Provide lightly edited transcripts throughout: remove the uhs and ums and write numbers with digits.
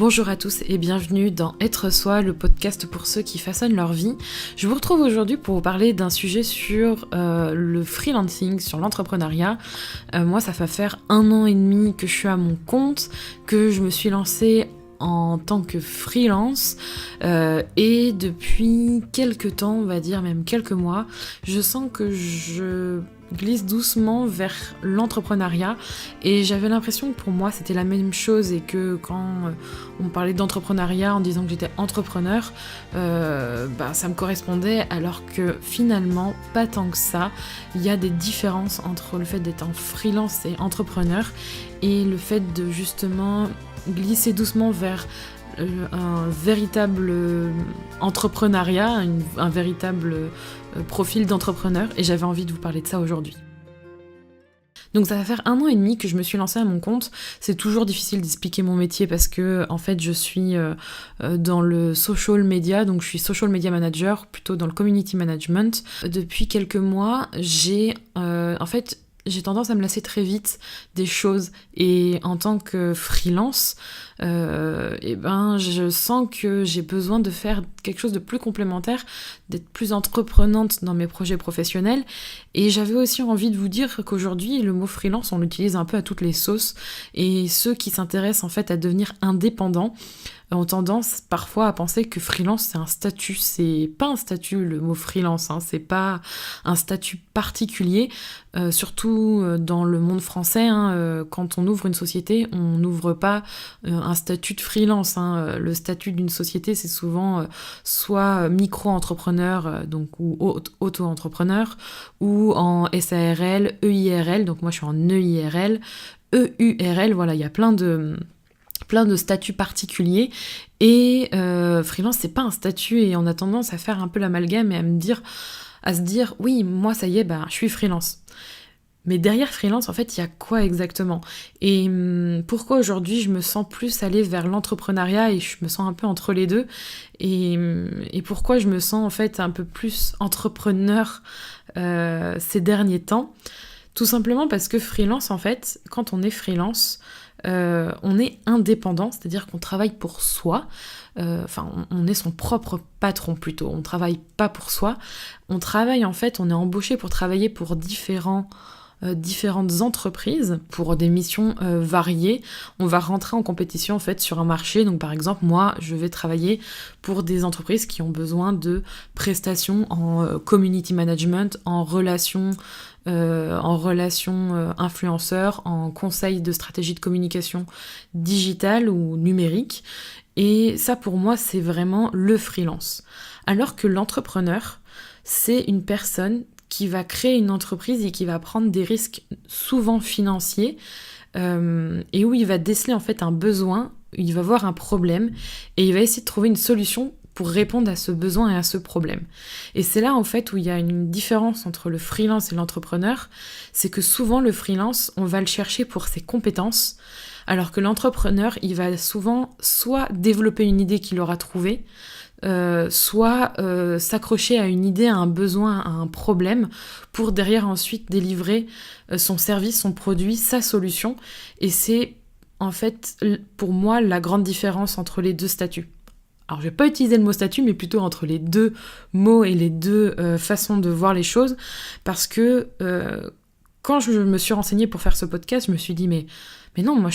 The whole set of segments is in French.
Bonjour à tous et bienvenue dans Être Soi, le podcast pour ceux qui façonnent leur vie. Je vous retrouve aujourd'hui pour vous parler d'un sujet sur le freelancing, sur l'entrepreneuriat. Moi, ça va faire 1 an et demi que je suis à mon compte, que je me suis lancée en tant que freelance et depuis quelques temps, on va dire même quelques mois, je sens que je glisse doucement vers l'entrepreneuriat et j'avais l'impression que pour moi c'était la même chose et que quand on parlait d'entrepreneuriat en disant que j'étais entrepreneur, ça me correspondait alors que finalement pas tant que ça. Il y a des différences entre le fait d'être en freelance et entrepreneur et le fait de justement glisser doucement vers un véritable entrepreneuriat, un véritable profil d'entrepreneur, et j'avais envie de vous parler de ça aujourd'hui. Donc ça va faire 1 an et demi que je me suis lancée à mon compte. C'est toujours difficile d'expliquer mon métier parce que en fait je suis dans le social media, donc je suis social media manager, plutôt dans le community management. Depuis quelques mois, j'ai tendance à me lasser très vite des choses et en tant que freelance, je sens que j'ai besoin de faire quelque chose de plus complémentaire, d'être plus entreprenante dans mes projets professionnels. Et j'avais aussi envie de vous dire qu'aujourd'hui, le mot freelance, on l'utilise un peu à toutes les sauces et ceux qui s'intéressent en fait à devenir indépendants ont tendance parfois à penser que freelance c'est un statut. C'est pas un statut le mot freelance, c'est pas un statut particulier, surtout dans le monde français. Quand on ouvre une société, on n'ouvre pas un statut de freelance. Le statut d'une société c'est souvent soit micro-entrepreneur ou auto-entrepreneur, ou en SARL, EIRL, donc moi je suis en EIRL, EURL, voilà, il y a plein de statuts particuliers et freelance c'est pas un statut et on a tendance à faire un peu l'amalgame et à se dire oui moi ça y est je suis freelance. Mais derrière freelance en fait il y a quoi exactement? Et pourquoi aujourd'hui je me sens plus aller vers l'entrepreneuriat et je me sens un peu entre les deux et pourquoi je me sens en fait un peu plus entrepreneur ces derniers temps? Tout simplement parce que freelance en fait, quand on est freelance, on est indépendant, c'est-à-dire qu'on travaille pour soi, on est son propre patron plutôt, on travaille pas pour soi, on travaille en fait, on est embauché pour travailler pour différentes entreprises pour des missions variées. On va rentrer en compétition en fait sur un marché. Donc par exemple moi je vais travailler pour des entreprises qui ont besoin de prestations en community management, en relations influenceurs, en conseil de stratégie de communication digitale ou numérique. Et ça pour moi c'est vraiment le freelance. Alors que l'entrepreneur c'est une personne qui va créer une entreprise et qui va prendre des risques souvent financiers et où il va déceler en fait un besoin, il va voir un problème et il va essayer de trouver une solution pour répondre à ce besoin et à ce problème. Et c'est là en fait où il y a une différence entre le freelance et l'entrepreneur, c'est que souvent le freelance, on va le chercher pour ses compétences, alors que l'entrepreneur, il va souvent soit développer une idée qu'il aura trouvée, soit s'accrocher à une idée, à un besoin, à un problème, pour derrière ensuite délivrer son service, son produit, sa solution. Et c'est en fait pour moi la grande différence entre les deux statuts. Alors je vais pas utiliser le mot statut, mais plutôt entre les deux mots et les deux façons de voir les choses, parce que quand je me suis renseignée pour faire ce podcast, je me suis dit mais non, moi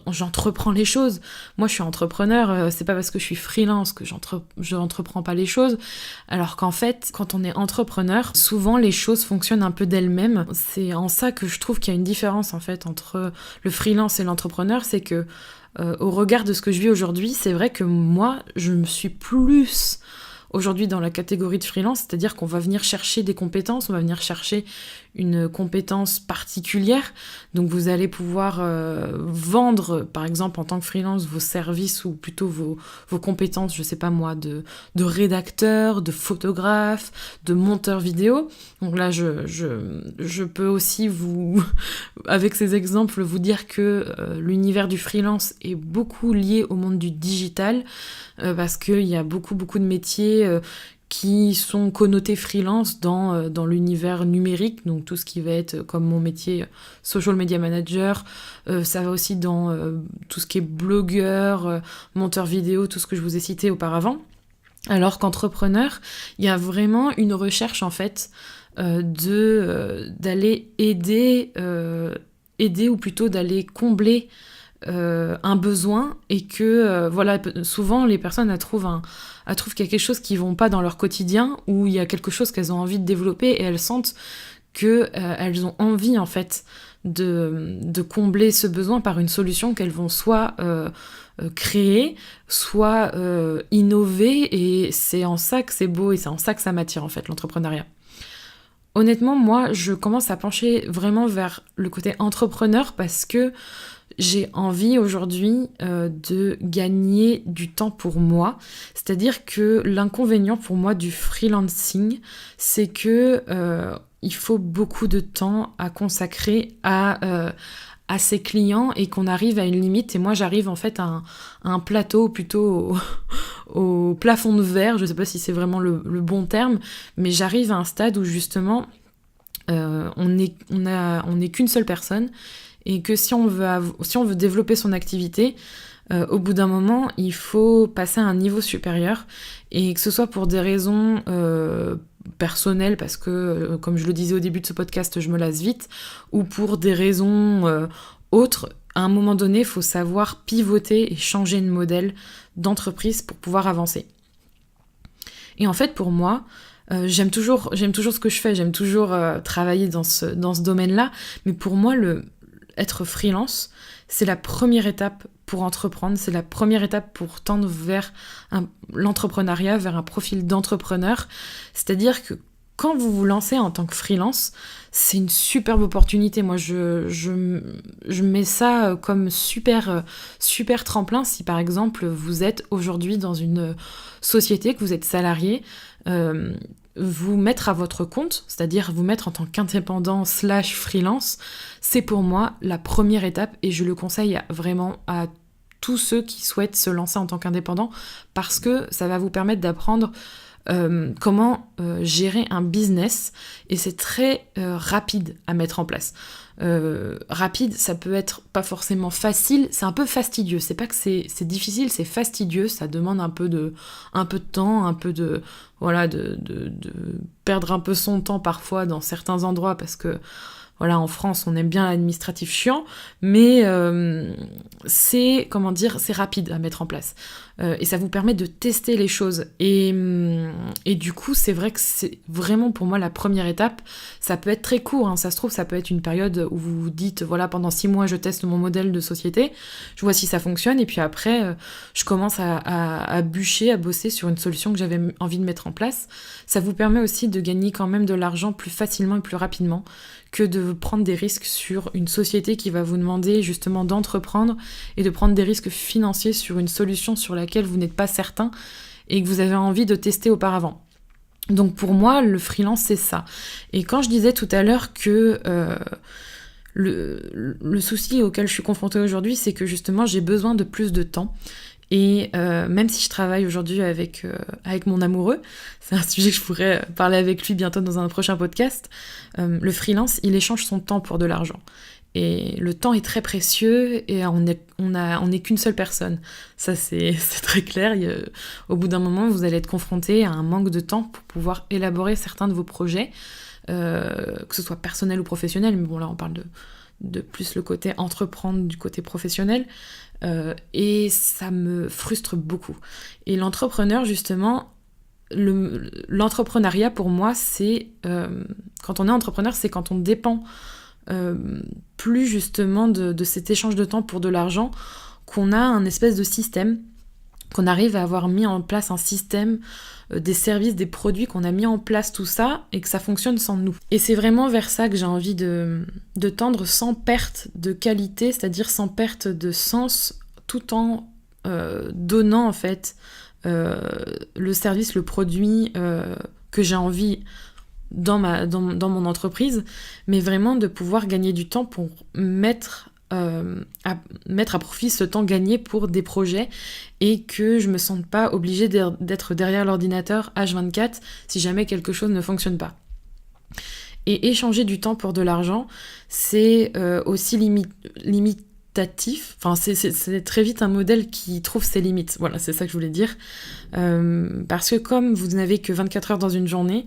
j'entreprends les choses. Moi je suis entrepreneur, c'est pas parce que je suis freelance que je n'entreprends pas les choses. Alors qu'en fait, quand on est entrepreneur, souvent les choses fonctionnent un peu d'elles-mêmes. C'est en ça que je trouve qu'il y a une différence en fait entre le freelance et l'entrepreneur, c'est que au regard de ce que je vis aujourd'hui, c'est vrai que moi je me suis plus aujourd'hui dans la catégorie de freelance, c'est-à-dire qu'on va venir chercher des compétences, on va venir chercher une compétence particulière. Donc vous allez pouvoir vendre, par exemple en tant que freelance, vos services ou plutôt vos compétences, je sais pas moi, de rédacteur, de photographe, de monteur vidéo. Donc là, je peux aussi avec ces exemples, vous dire que l'univers du freelance est beaucoup lié au monde du digital, parce qu'il y a beaucoup de métiers qui sont connotés freelance dans l'univers numérique, donc tout ce qui va être comme mon métier social media manager, ça va aussi dans tout ce qui est blogueur, monteur vidéo, tout ce que je vous ai cité auparavant. Alors qu'entrepreneur, il y a vraiment une recherche en fait d'aller aider ou plutôt d'aller combler un besoin, et que voilà, souvent les personnes elles trouvent qu'il y a quelque chose qui ne vont pas dans leur quotidien, ou il y a quelque chose qu'elles ont envie de développer, et elles sentent que elles ont envie en fait de combler ce besoin par une solution qu'elles vont soit créer, soit innover, et c'est en ça que c'est beau et c'est en ça que ça m'attire en fait, l'entrepreneuriat. Honnêtement, moi, je commence à pencher vraiment vers le côté entrepreneur parce que j'ai envie aujourd'hui de gagner du temps pour moi. C'est-à-dire que l'inconvénient pour moi du freelancing, c'est que il faut beaucoup de temps à consacrer à ses clients, et qu'on arrive à une limite. Et moi, j'arrive en fait à un plateau, plutôt au plafond de verre. Je ne sais pas si c'est vraiment le bon terme, mais j'arrive à un stade où justement on n'est qu'une seule personne, et que si on veut développer son activité, au bout d'un moment, il faut passer à un niveau supérieur, et que ce soit pour des raisons personnelles, parce que, comme je le disais au début de ce podcast, je me lasse vite, ou pour des raisons autres. À un moment donné, il faut savoir pivoter et changer de modèle d'entreprise pour pouvoir avancer. Et en fait, pour moi, j'aime toujours ce que je fais, j'aime toujours travailler dans ce domaine-là, mais pour moi, être freelance, c'est la première étape pour entreprendre, c'est la première étape pour tendre vers l'entrepreneuriat, vers un profil d'entrepreneur. C'est-à-dire que quand vous vous lancez en tant que freelance, c'est une superbe opportunité. Moi, je mets ça comme super tremplin. Si par exemple, vous êtes aujourd'hui dans une société, que vous êtes salarié, vous mettre à votre compte, c'est-à-dire vous mettre en tant qu'indépendant / freelance, c'est pour moi la première étape, et je le conseille vraiment à tous ceux qui souhaitent se lancer en tant qu'indépendant, parce que ça va vous permettre d'apprendre comment gérer un business, et c'est très rapide à mettre en place. Rapide, ça peut être pas forcément facile, c'est un peu fastidieux, c'est pas que c'est difficile, c'est fastidieux, ça demande un peu de temps, un peu de perdre un peu son temps parfois dans certains endroits, parce que voilà, en France, on aime bien l'administratif chiant, mais c'est rapide à mettre en place. Et ça vous permet de tester les choses. Et du coup, c'est vrai que c'est vraiment pour moi la première étape. Ça peut être très court, hein. Ça se trouve, ça peut être une période où vous vous dites, voilà, pendant 6 mois, je teste mon modèle de société, je vois si ça fonctionne, et puis après, je commence à bûcher, à bosser sur une solution que j'avais envie de mettre en place. Ça vous permet aussi de gagner quand même de l'argent plus facilement et plus rapidement que de prendre des risques sur une société qui va vous demander justement d'entreprendre et de prendre des risques financiers sur une solution sur laquelle vous n'êtes pas certain et que vous avez envie de tester auparavant. Donc pour moi, le freelance, c'est ça. Et quand je disais tout à l'heure que le souci auquel je suis confrontée aujourd'hui, c'est que justement j'ai besoin de plus de temps. Et même si je travaille aujourd'hui avec mon amoureux, c'est un sujet que je pourrais parler avec lui bientôt dans un prochain podcast, le freelance, il échange son temps pour de l'argent. Et le temps est très précieux, et on n'est qu'une seule personne. Ça, c'est très clair. Au bout d'un moment, vous allez être confronté à un manque de temps pour pouvoir élaborer certains de vos projets, que ce soit personnel ou professionnel. Mais bon, là, on parle de plus le côté entreprendre du côté professionnel. Et ça me frustre beaucoup. Et l'entrepreneur, justement, l'entrepreneuriat pour moi, c'est quand on est entrepreneur, c'est quand on dépend plus justement de cet échange de temps pour de l'argent, qu'on a un espèce de système, qu'on arrive à avoir mis en place un système, des services, des produits, qu'on a mis en place tout ça et que ça fonctionne sans nous. Et c'est vraiment vers ça que j'ai envie de tendre, sans perte de qualité, c'est-à-dire sans perte de sens, tout en donnant en fait le service, le produit que j'ai envie dans mon entreprise, mais vraiment de pouvoir gagner du temps pour mettre à mettre à profit ce temps gagné pour des projets et que je me sente pas obligée d'être derrière l'ordinateur H24 si jamais quelque chose ne fonctionne pas. Et échanger du temps pour de l'argent, c'est aussi limitatif. Enfin, c'est très vite un modèle qui trouve ses limites. Voilà, c'est ça que je voulais dire. Parce que comme vous n'avez que 24 heures dans une journée,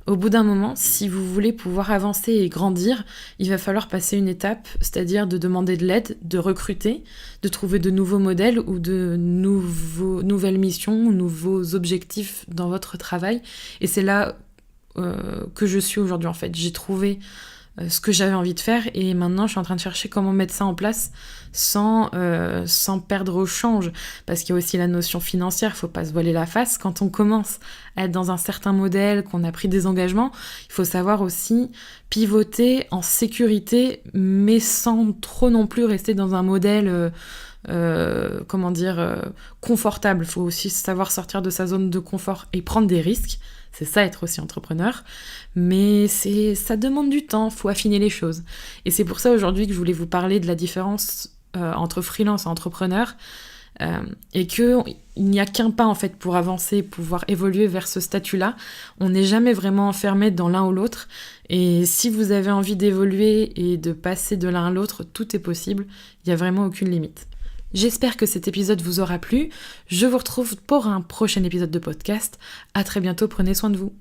au bout d'un moment, si vous voulez pouvoir avancer et grandir, il va falloir passer une étape, c'est-à-dire de demander de l'aide, de recruter, de trouver de nouveaux modèles ou de nouvelles missions, nouveaux objectifs dans votre travail. Et c'est là que je suis aujourd'hui en fait. J'ai trouvé ce que j'avais envie de faire et maintenant je suis en train de chercher comment mettre ça en place sans perdre au change, parce qu'il y a aussi la notion financière, faut pas se voiler la face. Quand on commence à être dans un certain modèle, qu'on a pris des engagements, il faut savoir aussi pivoter en sécurité mais sans trop non plus rester dans un modèle confortable. Il faut aussi savoir sortir de sa zone de confort et prendre des risques. C'est ça, être aussi entrepreneur. Mais ça demande du temps, il faut affiner les choses. Et c'est pour ça aujourd'hui que je voulais vous parler de la différence entre freelance et entrepreneur. Et qu'il n'y a qu'un pas en fait pour avancer, pouvoir évoluer vers ce statut-là. On n'est jamais vraiment enfermé dans l'un ou l'autre. Et si vous avez envie d'évoluer et de passer de l'un à l'autre, tout est possible. Il n'y a vraiment aucune limite. J'espère que cet épisode vous aura plu. Je vous retrouve pour un prochain épisode de podcast. À très bientôt, prenez soin de vous.